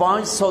500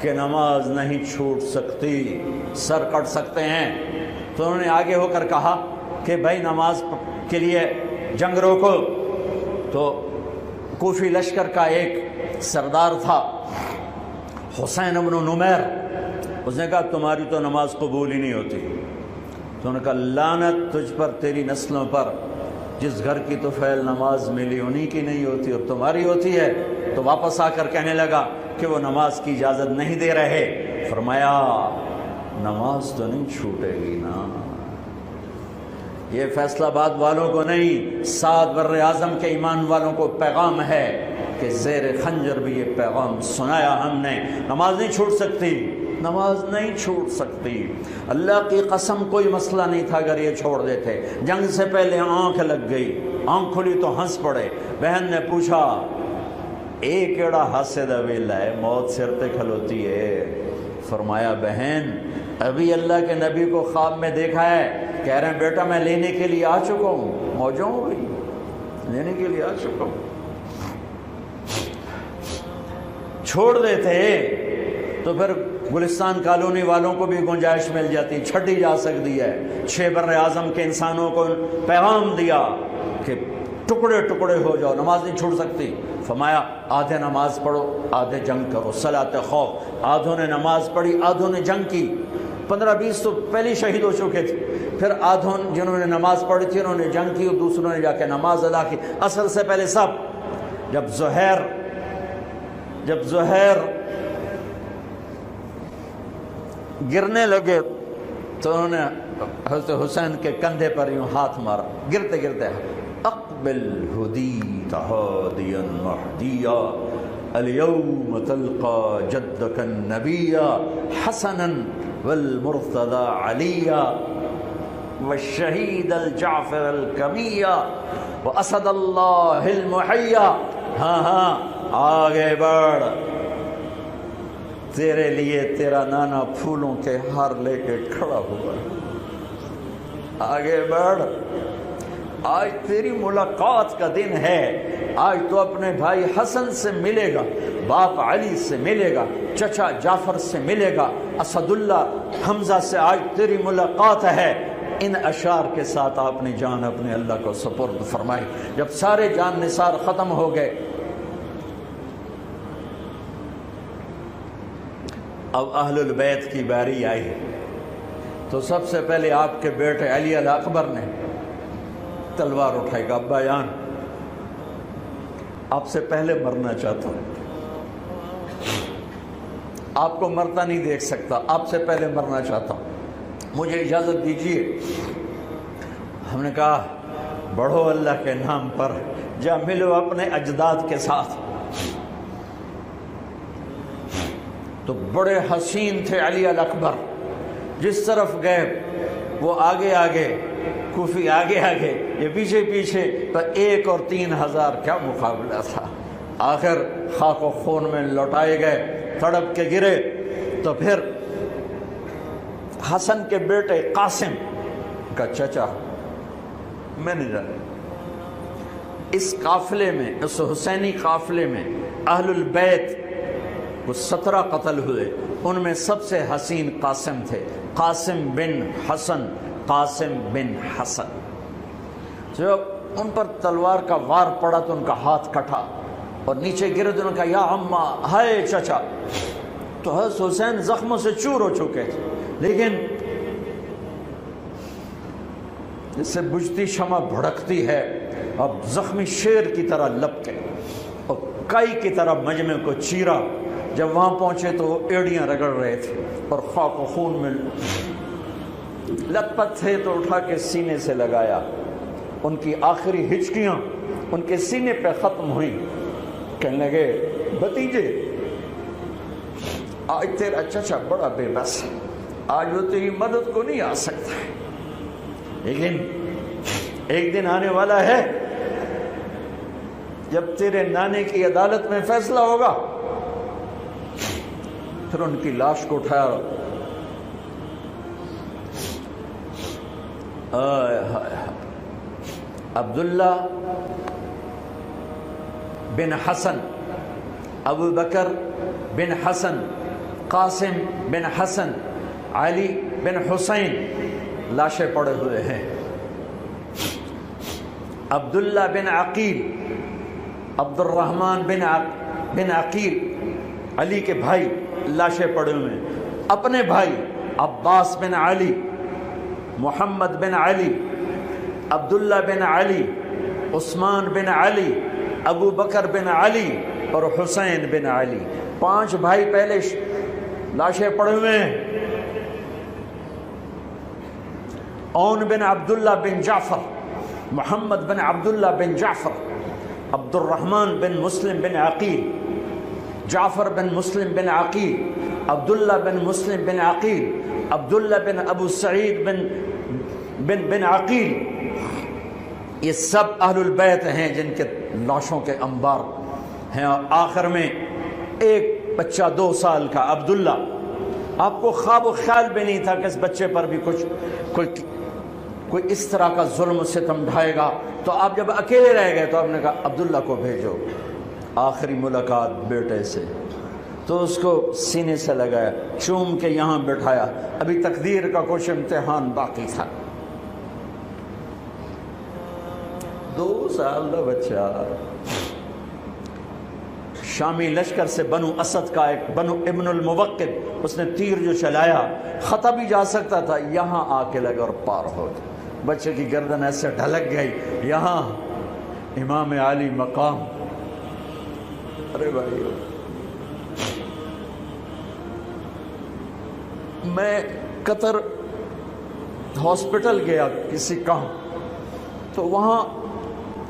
کہ نماز نہیں چھوٹ سکتی، سر کٹ سکتے ہیں۔ تو انہوں نے آگے ہو کر کہا کہ بھائی نماز کے لیے جنگ روکو۔ تو کوفی لشکر کا ایک سردار تھا حسین بن نمیر، اس نے کہا تمہاری تو نماز قبول ہی نہیں ہوتی۔ تو انہوں نے کہا لعنت تجھ پر، تیری نسلوں پر، جس گھر کی تو فعل نماز ملی انہی کی نہیں ہوتی اور تمہاری ہوتی ہے۔ تو واپس آ کر کہنے لگا کہ وہ نماز کی اجازت نہیں دے رہے۔ فرمایا نماز تو نہیں چھوٹے گی نا۔ یہ فیصل آباد والوں کو نہیں، 7 بر اعظم کے ایمان والوں کو پیغام ہے کہ زیر خنجر بھی یہ پیغام سنایا ہم نے، نماز نہیں چھوٹ سکتی، نماز نہیں چھوٹ سکتی۔ اللہ کی قسم کوئی مسئلہ نہیں تھا اگر یہ چھوڑ دیتے۔ جنگ سے پہلے آنکھ لگ گئی، آنکھ کھلی تو ہنس پڑے۔ بہن نے پوچھا ایک ایڑا ہاسے دا ویلا ہے، موت سر تے کھلوتی ہے۔ فرمایا بہن ابھی اللہ کے نبی کو خواب میں دیکھا ہے، کہہ رہے ہیں بیٹا میں لینے کے لیے آ چکا ہوں، موجوں ہو گئی، لینے کے لیے آ چکا ہوں۔ چھوڑ دیتے تو پھر گلستان کالونی والوں کو بھی گنجائش مل جاتی، چھٹی جا سکتی ہے۔ 6 بر اعظم کے انسانوں کو پیغام دیا کہ ٹکڑے ٹکڑے ہو جاؤ، نماز نہیں چھوٹ سکتی۔ فرمایا آدھے نماز پڑھو آدھے جنگ کرو، صلاۃ خوف۔ آدھوں نے نماز پڑھی آدھوں نے جنگ کی۔ 15-20 تو پہلے شہید ہو چکے تھے، پھر آدھوں جنہوں نے نماز پڑھی تھی انہوں نے جنگ کی اور دوسروں نے جا کے نماز ادا کی۔ اصل سے پہلے سب جب زہیر گرنے لگے تو انہوں نے حضرت حسین کے کندھے پر یوں ہاتھ مارا، گرتے گرتے اقبل ہدیت ہادیا مہدیا اليوم تلقى جدك النبي حسنا والمرتضى عليا والشهيد الجعفر الكمية واسد الله المحيا۔ ہاں آگے بڑھ، تیرے لیے تیرا نانا پھولوں کے ہار لے کے کھڑا ہوا، آگے بڑھ، آج تیری ملاقات کا دن ہے۔ آج تو اپنے بھائی حسن سے ملے گا، باپ علی سے ملے گا، چچا جعفر سے ملے گا، اسد اللہ حمزہ سے آج تیری ملاقات ہے۔ ان اشعار کے ساتھ آپ نے جان اپنے اللہ کو سپرد فرمائی۔ جب سارے جان نثار ختم ہو گئے، اب اہل البیت کی باری آئی تو سب سے پہلے آپ کے بیٹے علی الاکبر نے تلوار اٹھائی، کہا ابا جان آپ سے پہلے مرنا چاہتا ہوں، آپ کو مرتا نہیں دیکھ سکتا، آپ سے پہلے مرنا چاہتا ہوں، مجھے اجازت دیجیے۔ ہم نے کہا بڑھو اللہ کے نام پر، جا ملو اپنے اجداد کے ساتھ۔ تو بڑے حسین تھے علی الاکبر، جس طرف گئے وہ آگے آگے، کوفی آگے آگے، یہ پیچھے پیچھے، تو 1 اور 3000 کیا مقابلہ تھا۔ آخر خاک و خون میں لوٹائے گئے، تڑپ کے گرے۔ تو پھر حسن کے بیٹے قاسم کا چچا، میں نہیں جانا، اس قافلے میں، اس حسینی قافلے میں اہل البیت وہ 17 قتل ہوئے، ان میں سب سے حسین قاسم تھے، قاسم بن حسن، قاسم بن حسن۔ جب ان پر تلوار کا وار پڑا تو ان کا ہاتھ کٹا اور نیچے گرے تو انہوں نے کہا یا اماں، ہائے چچا۔ تو حضرت حسین زخموں سے چور ہو چکے تھے، لیکن جس سے بجھتی شمع بھڑکتی ہے، اب زخمی شیر کی طرح لپکے اور کائی کی طرح مجمع کو چیرا۔ جب وہاں پہنچے تو وہ ایڑیاں رگڑ رہے تھے اور خاک و خون میں لت پت تھے، تو اٹھا کے سینے سے لگایا، ان کی آخری ہچکیاں ان کے سینے پہ ختم ہوئیں۔ کہنے لگے بھتیجے آج تیرا چچا بڑا بے بس ہے، آج وہ تیری مدد کو نہیں آ سکتا ہے، لیکن ایک دن آنے والا ہے جب تیرے نانے کی عدالت میں فیصلہ ہوگا۔ پھر ان کی لاش کو اٹھایا، عبداللہ بن حسن، ابو بکر بن حسن، قاسم بن حسن، علی بن حسین لاشیں پڑے ہوئے ہیں، عبداللہ بن عقیل، عبد الرحمن بن عقیل علی کے بھائی لاشیں پڑے ہوئے ہیں، اپنے بھائی عباس بن علی، محمد بن علی، عبداللہ بن علی، عثمان بن علی، ابو بکر بن علی اور حسین بن علی، 5 بھائی پہلے لاشیں پڑے ہوئے ہیں۔ اون بن عبداللہ بن جعفر، محمد بن عبداللہ بن جعفر، عبد الرحمن بن مسلم بن عقیل، جعفر بن مسلم بن عقیل، عبداللہ بن مسلم بن عقیل، عبداللہ بن ابو سعید بن عقیل، یہ سب اہل البیت ہیں جن کے لاشوں کے انبار ہیں۔ اور آخر میں ایک بچہ 2 سال کا عبداللہ، آپ کو خواب و خیال بھی نہیں تھا کہ اس بچے پر بھی کوئی اس طرح کا ظلم و ستم ڈھائے گا، تو آپ جب اکیلے رہ گئے تو آپ نے کہا عبداللہ کو بھیجو۔ آخری ملاقات بیٹے سے، تو اس کو سینے سے لگایا، چوم کے یہاں بٹھایا، ابھی تقدیر کا کچھ امتحان باقی تھا۔ 2 سال کا بچہ، شامی لشکر سے بنو اسد کا ایک بنو ابن الموقد، اس نے تیر جو چلایا خطا بھی جا سکتا تھا، یہاں آ کے لگا اور پار ہو گیا، بچے کی گردن ایسے ڈھلک گئی، یہاں امام علی مقام۔ ارے بھائی، میں قطر ہاسپٹل گیا کسی کام، تو وہاں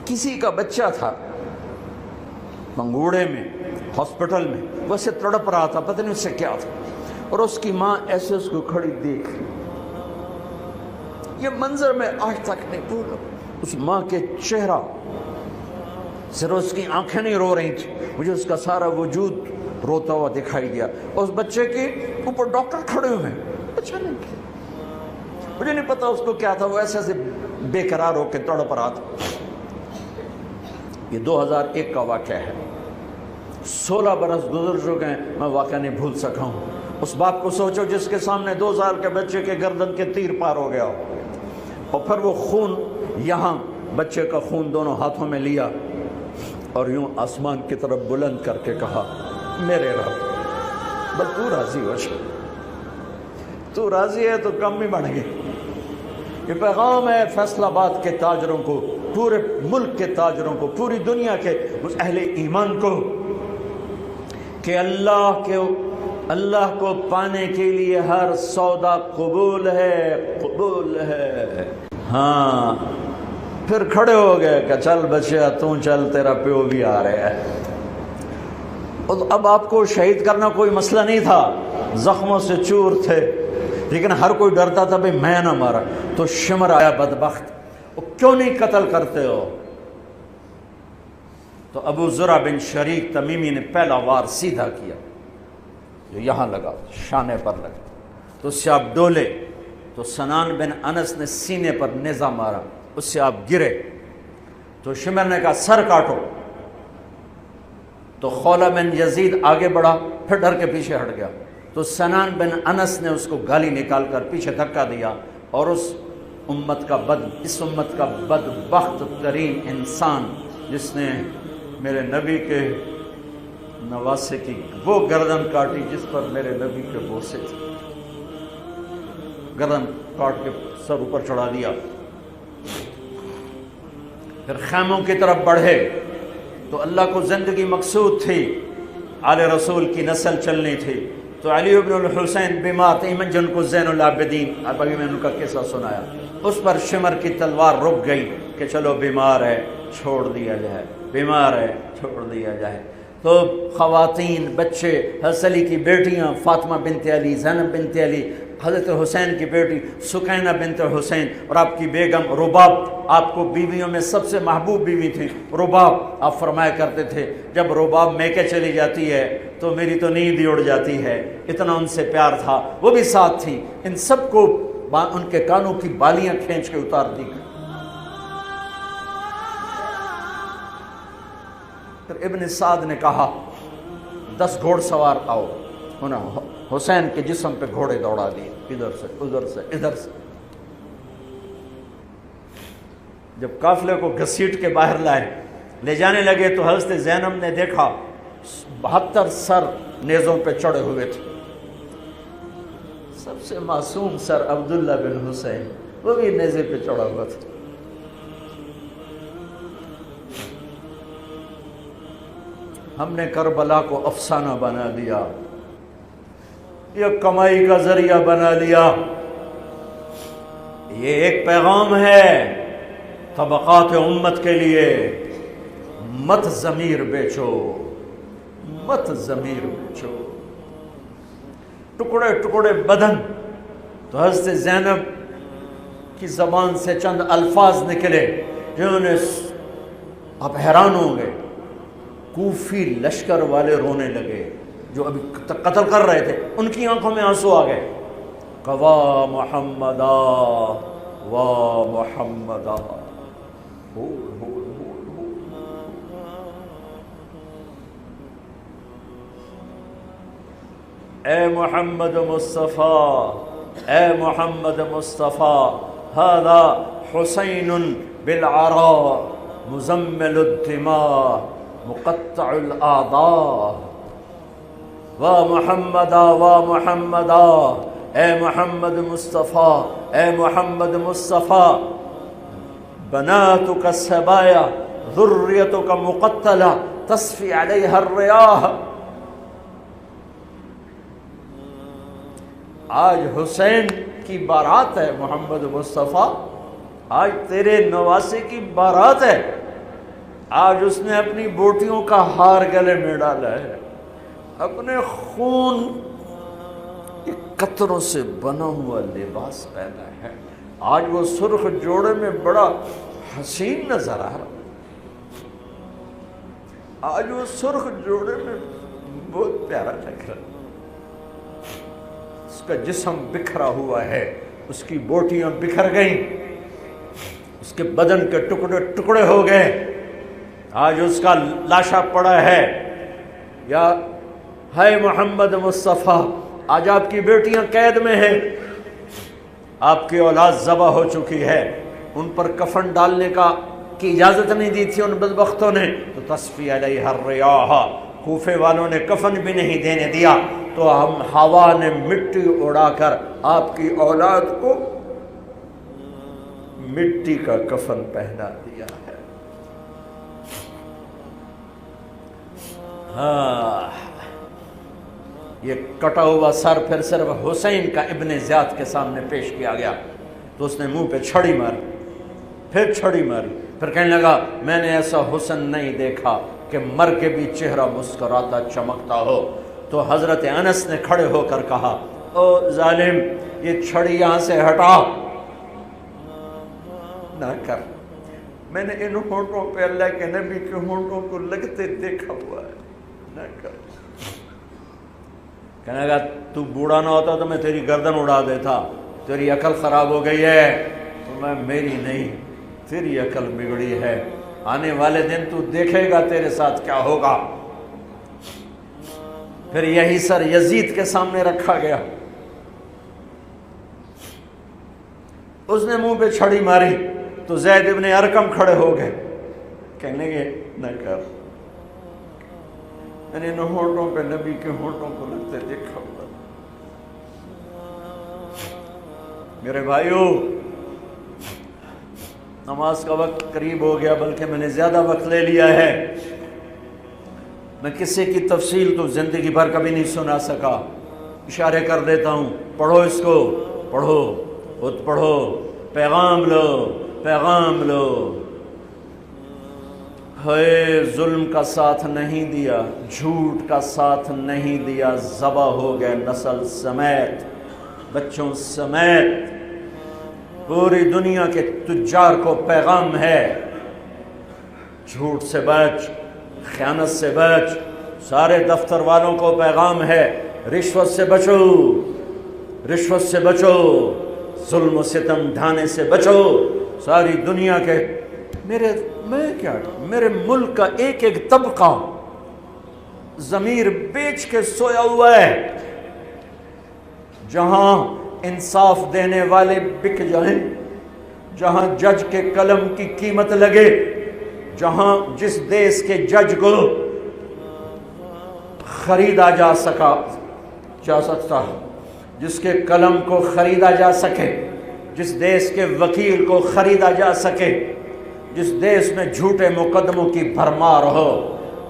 کسی کا بچہ تھا منگوڑے میں ہاسپٹل میں، ویسے تڑپ رہا تھا، پتہ نہیں اس سے کیا تھا، اور اس کی ماں ایسے اس کو کھڑی دیکھ، یہ منظر میں آج تک نہیں بھولا۔ اس ماں کے چہرہ، صرف اس کی آنکھیں نہیں رو رہی تھی، مجھے اس کا سارا وجود روتا ہوا دکھائی دیا۔ اس بچے کے اوپر ڈاکٹر کھڑے ہوئے ہیں، اچھا نہیں کیا، مجھے نہیں پتا اس کو کیا تھا، وہ ایسے بے قرار ہو کے تڑپ رہا تھا۔ یہ 2001 کا واقعہ ہے، 16 برس گزر چکے ہیں، میں واقعہ نہیں بھول سکا ہوں۔ اس باپ کو سوچو جس کے سامنے 2 سال کے بچے کے گردن کے تیر پار ہو گیا ہو، اور پھر وہ خون، یہاں بچے کا خون دونوں ہاتھوں میں لیا اور یوں آسمان کی طرف بلند کر کے کہا، میرے رب بس تو راضی ہو جا، تو راضی ہے تو کم ہی بڑھ گئی۔ یہ پیغام ہے فیصل آباد کے تاجروں کو، پورے ملک کے تاجروں کو، پوری دنیا کے اہل ایمان کو، کہ اللہ کو پانے کے لیے ہر سودا قبول ہے، قبول ہے۔ ہاں، پھر کھڑے ہو گئے کہ چل بچیا تو چل، تیرا پیو بھی آ رہا ہے۔ اب آپ کو شہید کرنا کوئی مسئلہ نہیں تھا، زخموں سے چور تھے، لیکن ہر کوئی ڈرتا تھا بھئی میں نہ مارا، تو شمر آیا بدبخت، کیوں نہیں قتل کرتے ہو؟ تو ابو زرع بن شریک تمیمی نے پہلا وار سیدھا کیا، جو یہاں لگا، شانے پر لگا، تو اس سے آپ ڈولے، تو سنان بن انس نے سینے پر نیزہ مارا، اس سے آپ گرے، تو شمر نے کہا سر کاٹو، تو خولہ بن یزید آگے بڑھا، پھر ڈر کے پیچھے ہٹ گیا، تو سنان بن انس نے اس کو گالی نکال کر پیچھے دھکا دیا، اور اس امت کا بدبخت ترین انسان جس نے میرے نبی کے نواسے کی وہ گردن کاٹی جس پر میرے نبی کے بوسے تھے، گردن کاٹ کے سر اوپر چڑھا دیا۔ پھر خیموں کی طرف بڑھے، تو اللہ کو زندگی مقصود تھی، آل رسول کی نسل چلنی تھی، تو علی ابن الحسین بیمار تھے، جن کو زین العابدین، اب ابھی میں ان کا قصہ سنایا، اس پر شمر کی تلوار رک گئی کہ چلو بیمار ہے چھوڑ دیا جائے، بیمار ہے چھوڑ دیا جائے۔ تو خواتین، بچے، حضرت علی کی بیٹیاں فاطمہ بنت علی، زینب بنت علی، حضرت حسین کی بیٹی سکینہ بنت حسین، اور آپ کی بیگم رباب، آپ کو بیویوں میں سب سے محبوب بیوی تھی رباب۔ آپ فرمایا کرتے تھے جب رباب میکے چلی جاتی ہے تو میری تو نیند ہی اڑ جاتی ہے، اتنا ان سے پیار تھا، وہ بھی ساتھ تھی۔ ان سب کو ان کے کانوں کی بالیاں کھینچ کے اتار دی۔ پھر ابن سعد نے کہا 10 گھوڑ سوار آؤ، انہیں حسین کے جسم پہ گھوڑے دوڑا دیے، ادھر سے ادھر سے ادھر سے۔ جب قافلے کو گھسیٹ کے باہر لائے، لے جانے لگے تو حضرت زینب نے دیکھا 72 سر نیزوں پہ چڑھے ہوئے تھے۔ سب سے معصوم سر عبداللہ بن حسین، وہ بھی نیزے پہ چڑھا ہوا تھا۔ ہم نے کربلا کو افسانہ بنا دیا، یہ کمائی کا ذریعہ بنا لیا۔ یہ ایک پیغام ہے طبقات امت کے لیے، مت ضمیر بیچو، مت ضمیر بیچو۔ ٹکڑے ٹکڑے بدن، تو حضرت زینب کی زبان سے چند الفاظ نکلے جنہوں نے، آپ حیران ہوں گے، کوفی لشکر والے رونے لگے جو ابھی قتل کر رہے تھے، ان کی آنکھوں میں آنسو آ گئے۔ قوا محمدا وا محمدا، اے محمد مصطفیٰ، اے محمد مصطفیٰ، ھذا حسین بالعراء مزمل الدماء مقطع الاعضاء، وا محمدا وا محمدا، اے محمد مصطفیٰ، اے محمد مصطفیٰ، بناتک السبایا ذریتک مقتلہ تصفی علیہا الریاح۔ آج حسین کی بارات ہے محمد مصطفیٰ، آج تیرے نواسے کی بارات ہے، آج اس نے اپنی بوٹیوں کا ہار گلے میں ڈالا ہے، اپنے خون کے قطروں سے بنا ہوا لباس پہنا ہے، آج وہ سرخ جوڑے میں بڑا حسین نظر آ رہا، آج وہ سرخ جوڑے میں بہت پیارا لگ رہا، اس کا جسم بکھرا ہوا ہے، اس کی بوٹیاں بکھر گئیں، اس کے بدن کے ٹکڑے ٹکڑے ہو گئے، آج اس کا لاشا پڑا ہے۔ یا ہے محمد مصطفیٰ، آج آپ کی بیٹیاں قید میں ہیں، آپ کی اولاد ذبح ہو چکی ہے، ان پر کفن ڈالنے کی اجازت نہیں دی تھی ان بدبختوں نے، تو تصفی علیہ الریاح، کوفے والوں نے کفن بھی نہیں دینے دیا، تو ہم ہوا نے مٹی اڑا کر آپ کی اولاد کو مٹی کا کفن پہنا دیا ہے۔ ہاں، یہ کٹا ہوا سر پھر صرف حسین کا ابن زیاد کے سامنے پیش کیا گیا، تو اس نے منہ پہ چھڑی ماری، پھر چھڑی ماری، پھر کہنے لگا میں نے ایسا حسن نہیں دیکھا کہ مر کے بھی چہرہ مسکراتا چمکتا ہو۔ تو حضرت انس نے کھڑے ہو کر کہا او ظالم، یہ چھڑی یہاں سے ہٹا، نہ کر، میں نے ان ہونٹوں پہ اللہ کے نبی کے ہونٹوں کو لگتے دیکھا ہوا ہے، نہ کر۔ کہنے لگا تو بوڑھا نہ ہوتا تو میں تیری گردن اڑا دیتا، تیری عقل خراب ہو گئی ہے، تو میں میری نہیں تیری عقل بگڑی ہے، آنے والے دن تو دیکھے گا تیرے ساتھ کیا ہوگا۔ پھر یہی سر یزید کے سامنے رکھا گیا، اس نے منہ پہ چھڑی ماری، تو زید ابن ارقم کھڑے ہو گئے، کہنے گے نہ کر، میں نے ان ہونٹوں پہ نبی کے ہونٹوں کو لگتے دیکھا ہوا۔ میرے بھائیو، نماز کا وقت قریب ہو گیا، بلکہ میں نے زیادہ وقت لے لیا ہے، میں کسی کی تفصیل تو زندگی بھر کبھی نہیں سنا سکا، اشارے کر دیتا ہوں، پڑھو اس کو، پڑھو، خود پڑھو، پیغام لو، پیغام لو۔ ہے ظلم کا ساتھ نہیں دیا، جھوٹ کا ساتھ نہیں دیا، ذبح ہو گئے نسل سمیت، بچوں سمیت، پوری دنیا کے تجار کو پیغام ہے، جھوٹ سے بچ، خیانت سے بچ، سارے دفتر والوں کو پیغام ہے، رشوت سے بچو، رشوت سے بچو، ظلم و ستم ڈھانے سے بچو، ساری دنیا کے، میرے ملک کا ایک ایک طبقہ ضمیر بیچ کے سویا ہوا ہے، جہاں انصاف دینے والے بک جائیں، جہاں جج کے قلم کی قیمت لگے، جہاں جس دیس کے جج کو خریدا جا سکتا، جس کے قلم کو خریدا جا سکے، جس دیس کے وکیل کو خریدا جا سکے، جس دیس میں جھوٹے مقدموں کی بھرمار ہو،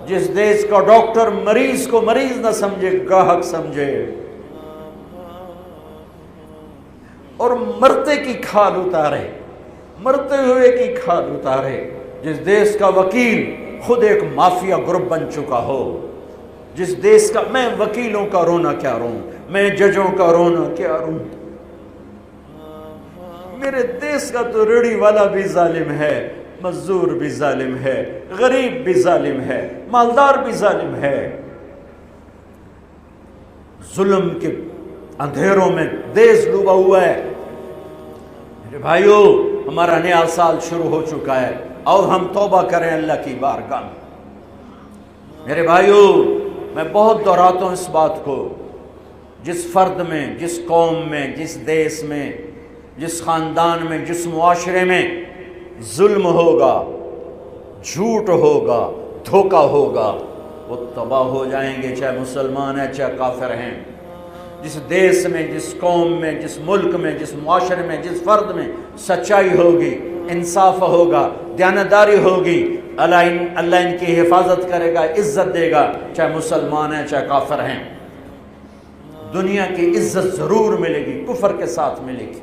جس دیس کا ڈاکٹر مریض کو مریض نہ سمجھے، گاہک سمجھے، اور مرتے کی کھال اتارے، مرتے ہوئے کی کھال اتارے، جس دیس کا وکیل خود ایک مافیا گروپ بن چکا ہو، جس دیس کا، میں وکیلوں کا رونا کیا روں، میں ججوں کا رونا کیا روں، میرے دیس کا تو ریڑھی والا بھی ظالم ہے، مزدور بھی ظالم ہے، غریب بھی ظالم ہے، مالدار بھی ظالم ہے، ظلم کے اندھیروں میں دیس ڈوبا ہوا ہے۔ میرے بھائیو، ہمارا نیا سال شروع ہو چکا ہے، اور ہم توبہ کریں اللہ کی بارگاہ میں۔ میرے بھائیو، میں بہت دہراتا ہوں اس بات کو، جس فرد میں، جس قوم میں، جس دیس میں، جس خاندان میں، جس معاشرے میں ظلم ہوگا، جھوٹ ہوگا، دھوکہ ہوگا، وہ تباہ ہو جائیں گے، چاہے مسلمان ہیں چاہے کافر ہیں۔ جس دیس میں، جس قوم میں، جس ملک میں، جس معاشرے میں، جس فرد میں سچائی ہوگی، انصاف ہوگا، دیانتداری ہوگی، اللہ ان کی حفاظت کرے گا، عزت دے گا، چاہے مسلمان ہیں چاہے کافر ہیں۔ دنیا کی عزت ضرور ملے گی، کفر کے ساتھ ملے گی،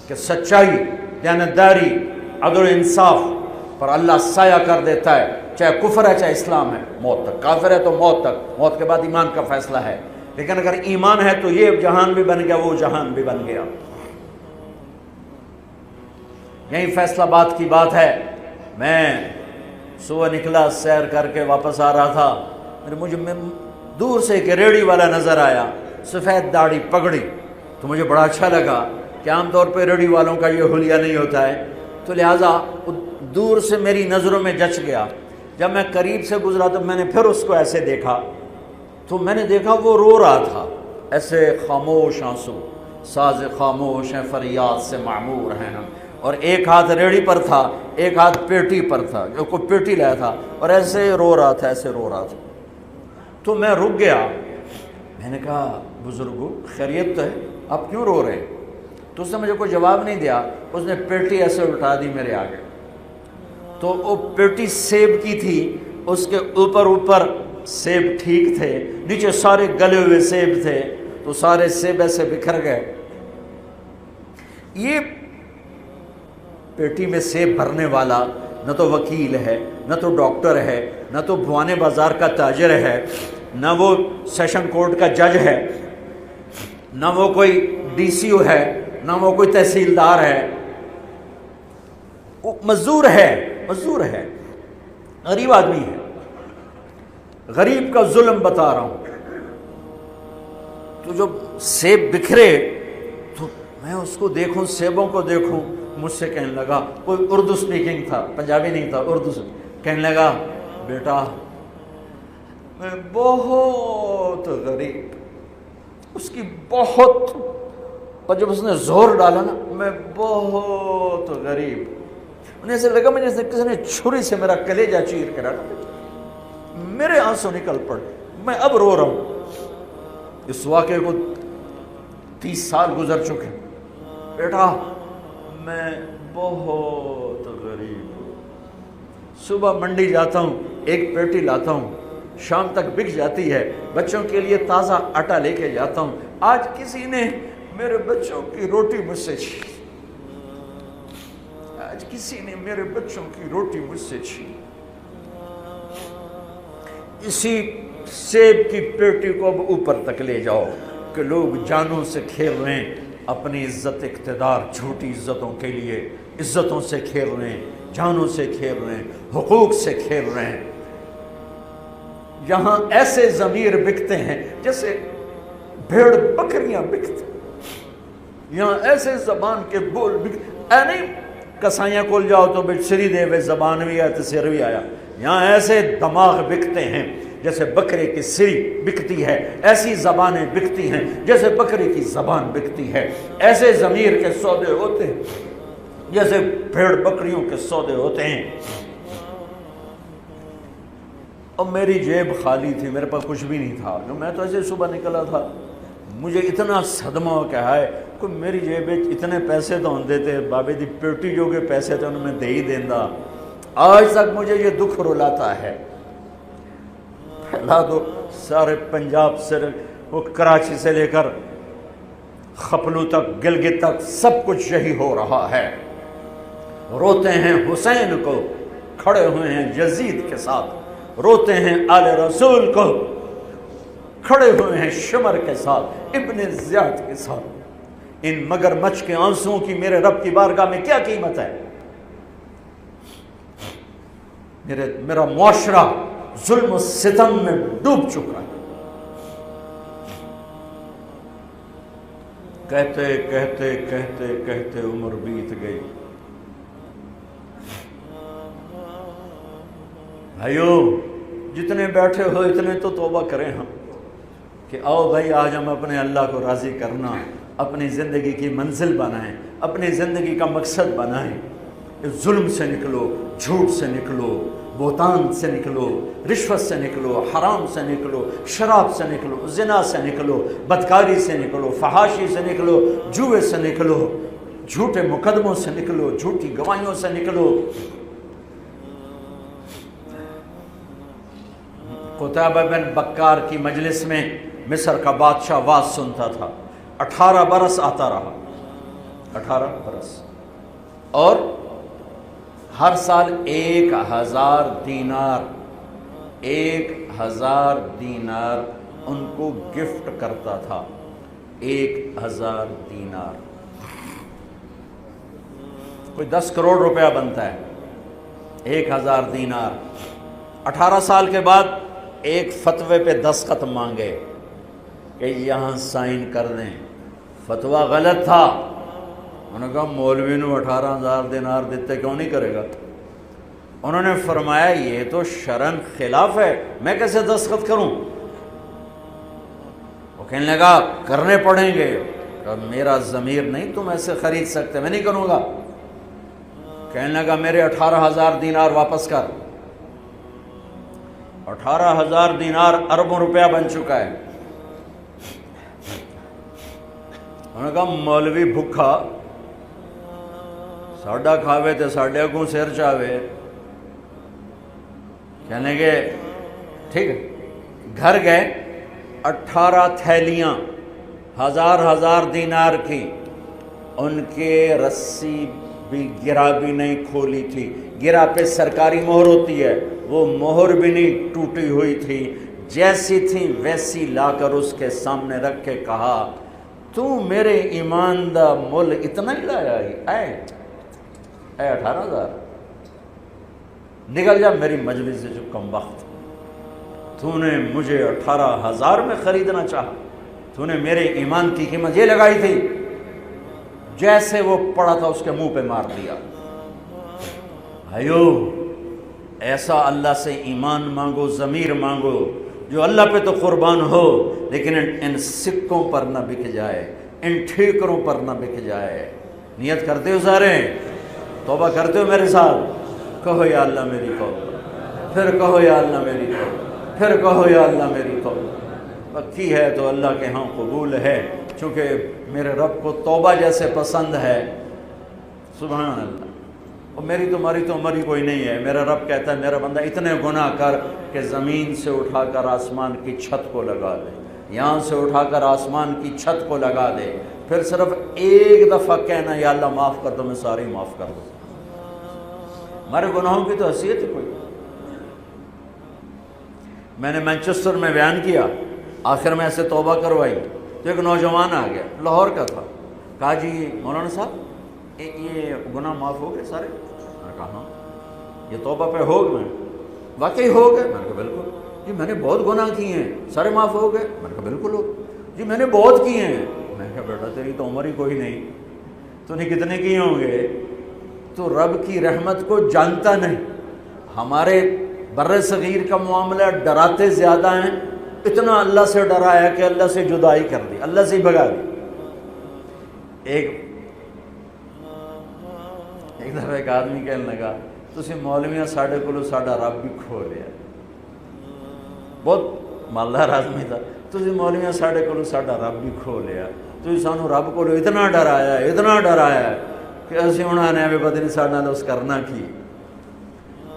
کہ سچائی، دیانتداری، عدل و انصاف پر اللہ سایہ کر دیتا ہے، چاہے کفر ہے چاہے اسلام ہے، موت تک۔ کافر ہے تو موت تک، موت کے بعد ایمان کا فیصلہ ہے، لیکن اگر ایمان ہے تو یہ جہان بھی بن گیا، وہ جہان بھی بن گیا۔ یہی فیصلہ بات کی بات ہے۔ میں صبح نکلا، سیر کر کے واپس آ رہا تھا، مجھے دور سے ایک ریڑھی والا نظر آیا، سفید داڑھی، پگڑی، تو مجھے بڑا اچھا لگا کہ عام طور پہ ریڑھی والوں کا یہ حلیہ نہیں ہوتا ہے، تو لہٰذا دور سے میری نظروں میں جچ گیا۔ جب میں قریب سے گزرا تو میں نے پھر اس کو ایسے دیکھا، تو میں نے دیکھا وہ رو رہا تھا، ایسے خاموش آنسو، ساز خاموش ہیں فریاد سے معمور ہیں ہم، اور ایک ہاتھ ریڑھی پر تھا، ایک ہاتھ پیٹی پر تھا، جو کوئی پیٹی لایا تھا، اور ایسے رو رہا تھا، ایسے رو رہا تھا۔ تو میں رک گیا، میں نے کہا بزرگو خیریت تو ہے، آپ کیوں رو رہے ہیں؟ تو اس نے مجھے کوئی جواب نہیں دیا، اس نے پیٹی ایسے الٹا دی میرے آگے، تو وہ پیٹی سیب کی تھی، اس کے اوپر سیب ٹھیک تھے، نیچے سارے گلے ہوئے سیب تھے، تو سارے سیب ایسے بکھر گئے۔ یہ پیٹی میں سیب بھرنے والا نہ تو وکیل ہے، نہ تو ڈاکٹر ہے، نہ تو بھوانے بازار کا تاجر ہے، نہ وہ سیشن کورٹ کا جج ہے، نہ وہ کوئی ڈی سی او ہے، نہ وہ کوئی تحصیلدار ہے، وہ مزدور ہے، غریب آدمی ہے۔ غریب کا ظلم بتا رہا ہوں۔ تو جب سیب بکھرے تو میں اس کو دیکھوں، سیبوں کو دیکھوں، مجھ سے کہنے لگا، کوئی اردو سپیکنگ تھا، پنجابی نہیں تھا، اردو سے کہنے لگا، بیٹا میں بہت غریب، اس کی بہت، اور جب اس نے زور ڈالا نا، میں بہت غریب، انہیں ایسے لگا مجھے کسی نے چھری سے میرا کلیجہ چیر کے ڈالا، میرے آنسو نکل پڑے، میں اب رو رہا ہوں۔ اس واقعے کو 30 سال گزر چکے۔ بیٹا میں بہت غریب ہوں، صبح منڈی جاتا ہوں، ایک پیٹی لاتا ہوں، شام تک بک جاتی ہے، بچوں کے لیے تازہ آٹا لے کے جاتا ہوں، آج کسی نے میرے بچوں کی روٹی مجھ سے چھین، آج کسی نے میرے بچوں کی روٹی مجھ سے چھین۔ اسی سیب کی پیٹی کو اب اوپر تک لے جاؤ کہ لوگ جانوں سے کھیل رہے ہیں، اپنی عزت اقتدار، جھوٹی عزتوں کے لیے عزتوں سے کھیل رہے ہیں، جانوں سے کھیل رہے ہیں، حقوق سے کھیل رہے ہیں۔ یہاں ایسے ضمیر بکتے ہیں جیسے بھیڑ بکریاں بکتے، یہاں ایسے زبان کے بول بکتے، اے نہیں کسائیاں کول جاؤ تو بچ سری دے وے زبان بھی آیا تو سر بھی آیا، یہاں ایسے دماغ بکتے ہیں جیسے بکرے کی سری بکتی ہے، ایسی زبانیں بکتی ہیں جیسے بکرے کی زبان بکتی ہے، ایسے ضمیر کے سودے ہوتے ہیں جیسے بھیڑ بکریوں کے سودے ہوتے ہیں۔ اور میری جیب خالی تھی، میرے پاس کچھ بھی نہیں تھا، جو میں تو ایسے صبح نکلا تھا، مجھے اتنا صدمہ ہو کہ ہے کہ میری جیب اتنے پیسے تو ہوں دیتے بابے دی پیٹی جو کہ پیسے تو انہوں نے دے ہی دینا۔ آج تک مجھے یہ دکھ رلاتا ہے۔ پھیلا دو سارے پنجاب سے، وہ کراچی سے لے کر خپلو تک، گلگت تک، سب کچھ یہی ہو رہا ہے۔ روتے ہیں حسین کو، کھڑے ہوئے ہیں یزید کے ساتھ، روتے ہیں آل رسول کو، کھڑے ہوئے ہیں شمر کے ساتھ، ابن زیاد کے ساتھ۔ ان مگر مچھ کے آنسوؤں کی میرے رب کی بارگاہ میں کیا قیمت ہے؟ میرا معاشرہ ظلم و ستم میں ڈوب چکا ہے۔ کہتے کہتے کہتے کہتے عمر بیت گئی۔ بھائیو جتنے بیٹھے ہو اتنے تو توبہ کریں ہم، کہ آؤ بھائی آج ہم اپنے اللہ کو راضی کرنا، اپنی زندگی کی منزل بنائیں، اپنی زندگی کا مقصد بنائیں۔ ظلم سے نکلو، جھوٹ سے نکلو، بہتان سے نکلو، رشوت سے نکلو، حرام سے نکلو، شراب سے نکلو، زنا سے نکلو، بدکاری سے نکلو، فحاشی سے نکلو، جوئے سے نکلو، جھوٹے مقدموں سے نکلو، جھوٹی گواہیوں سے نکلو۔ قتیبہ بن بکار کی مجلس میں مصر کا بادشاہ واز سنتا تھا، 18 برس آتا رہا، 18 برس، اور ہر سال 1000 دینار 1000 دینار ان کو گفٹ کرتا تھا۔ 1000 دینار کوئی 10 کروڑ روپیہ بنتا ہے، 1000 دینار۔ 18 سال کے بعد ایک فتوے پہ دستخط مانگے کہ یہاں سائن کر دیں، فتویٰ غلط تھا۔ انہوں نے کہا مولوی نو 18,000 دینار دیتے کیوں نہیں کرے گا؟ انہوں نے فرمایا یہ تو شرعاً خلاف ہے، میں کیسے دستخط کروں؟ وہ کہنے لگا کرنے پڑیں گے۔ کہا میرا ضمیر نہیں تم ایسے خرید سکتے، میں نہیں کروں گا۔ کہنے لگا میرے 18,000 دینار واپس کر۔ 18,000 دینار اربوں روپیہ بن چکا ہے۔ انہوں نے کہا مولوی بھکھا ساڈا کھاوے تے ساڈے اگوں سر چاوے۔ کہنے گے ٹھیک ہے، گھر گئے، 18 تھیلیاں 1000 دینار کی، ان کے رسی بھی گرا بھی نہیں کھولی تھی، گرا پہ سرکاری مہر ہوتی ہے، وہ مہر بھی نہیں ٹوٹی ہوئی تھی، جیسی تھی ویسی لا کر اس کے سامنے رکھ کے کہا تو میرے ایمان دا مول اتنا ہی لایا اے 18,000 نکل جا میری مجلس سے، جو کم وقت تو نے مجھے 18,000 میں خریدنا چاہا، تو نے میرے ایمان کی قیمت یہ لگائی تھی۔ جیسے وہ پڑا تھا اس کے منہ پہ مار دیا۔ بھائیو ایسا اللہ سے ایمان مانگو، ضمیر مانگو جو اللہ پہ تو قربان ہو، لیکن ان سکوں پر نہ بک جائے، ان ٹھیکروں پر نہ بک جائے۔ نیت کرتے ہو سارے؟ توبہ کرتے ہو میرے ساتھ؟ کہو یا اللہ میری توبہ، پھر کہو یا اللہ میری توبہ، پھر کہو یا اللہ میری توبہ۔ پکی ہے تو اللہ کے ہاں قبول ہے، چونکہ میرے رب کو توبہ جیسے پسند ہے۔ سبحان اللہ۔ اور میری تمہاری تو عمر ہی کوئی نہیں ہے۔ میرا رب کہتا ہے میرا بندہ اتنے گناہ کر کہ زمین سے اٹھا کر آسمان کی چھت کو لگا دے، یہاں سے اٹھا کر آسمان کی چھت کو لگا دے، پھر صرف ایک دفعہ کہنا یا اللہ معاف کر دو، میں ساری معاف کر دوں۔ ہمارے گناہوں کی تو حیثیت ہے کوئی۔ میں نے مینچسٹر میں بیان کیا، آخر میں ایسے توبہ کروائی تو ایک نوجوان آ گیا، لاہور کا تھا، کہا جی مولانا صاحب یہ گناہ معاف ہو گئے سارے؟ میں نے کہا ہاں۔ یہ توبہ پہ ہو گئے؟ واقعی ہو گئے؟ میں نے کہا بالکل۔ جی میں نے بہت گناہ کیے ہیں، سارے معاف ہو گئے؟ میں نے کہا بالکل ہو گئے۔ جی میں نے بہت کیے ہیں۔ میں نے کہا بیٹا تیری تو عمر ہی کوئی نہیں، تو نے کتنے کیے ہوں گے؟ تو رب کی رحمت کو جانتا نہیں۔ ہمارے بر صغیر کا معاملہ ڈراتے زیادہ ہیں، اتنا اللہ سے ڈرایا کہ اللہ سے جدائی کر دی، اللہ سے ہی بھگا دی۔ ایک دفعہ ایک آدمی کہنے لگا تسی مولویاں ساڈے کولو ساڈا رب بھی کھو لیا، بہت مالدار آدمی تھا، تسی مولویاں ساڈے کولو ساڈا رب بھی کھو لیا، تسی سانو رب کولو اتنا ڈرایا کہ اسی انہوں نے پتہ نہیں ساڈے نال اس کرنا کی۔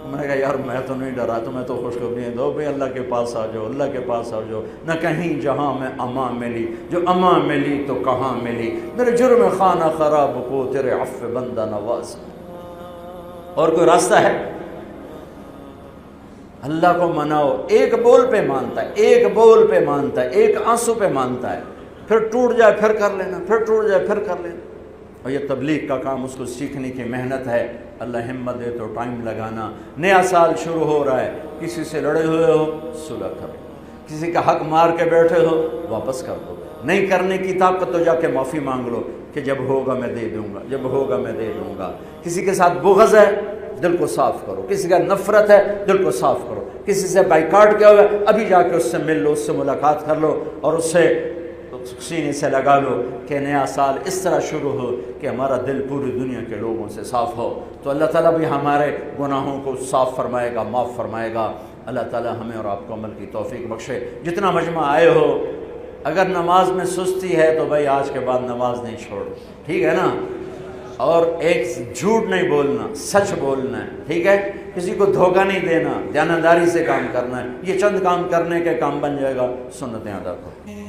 میں نے کہا یار میں تو نہیں ڈرا، تمہیں تو خوشخبریاں دو بھئی اللہ کے پاس آ جاؤ، اللہ کے پاس آ جاؤ، نہ کہیں جہاں میں امان ملی، جو امان ملی تو کہاں ملی، میرے جرم خانہ خراب کو تیرے عفو بندہ نواز۔ اور کوئی راستہ ہے؟ اللہ کو مناؤ، ایک بول پہ مانتا ہے، ایک بول پہ مانتا ہے، ایک آنسو پہ مانتا ہے، پھر ٹوٹ جائے پھر کر لینا، پھر ٹوٹ جائے پھر کر لینا۔ اور یہ تبلیغ کا کام، اس کو سیکھنے کی محنت ہے، اللہ ہمت دے تو ٹائم لگانا۔ نیا سال شروع ہو رہا ہے، کسی سے لڑے ہوئے ہو صلح کرو، کسی کا حق مار کے بیٹھے ہو واپس کر دو، نہیں کرنے کی طاقت تو جا کے معافی مانگ لو کہ جب ہوگا میں دے دوں گا، جب ہوگا میں دے دوں گا۔ کسی کے ساتھ بغض ہے دل کو صاف کرو، کسی کا نفرت ہے دل کو صاف کرو، کسی سے بائیکاٹ کیا ہوا ہے ابھی جا کے اس سے مل لو، اس سے ملاقات کر لو، اور اس سے سینے سے لگا لو کہ نیا سال اس طرح شروع ہو کہ ہمارا دل پوری دنیا کے لوگوں سے صاف ہو۔ تو اللہ تعالیٰ بھی ہمارے گناہوں کو صاف فرمائے گا، معاف فرمائے گا۔ اللہ تعالیٰ ہمیں اور آپ کو عمل کی توفیق بخشے۔ جتنا مجمع آئے ہو، اگر نماز میں سستی ہے تو بھائی آج کے بعد نماز نہیں چھوڑو، ٹھیک ہے نا؟ اور ایک جھوٹ نہیں بولنا، سچ بولنا ہے، ٹھیک ہے؟ کسی کو دھوکہ نہیں دینا، دیانتداری سے کام کرنا ہے۔ یہ چند کام کرنے کے کام بن جائے گا، سنتیں ادا کرو۔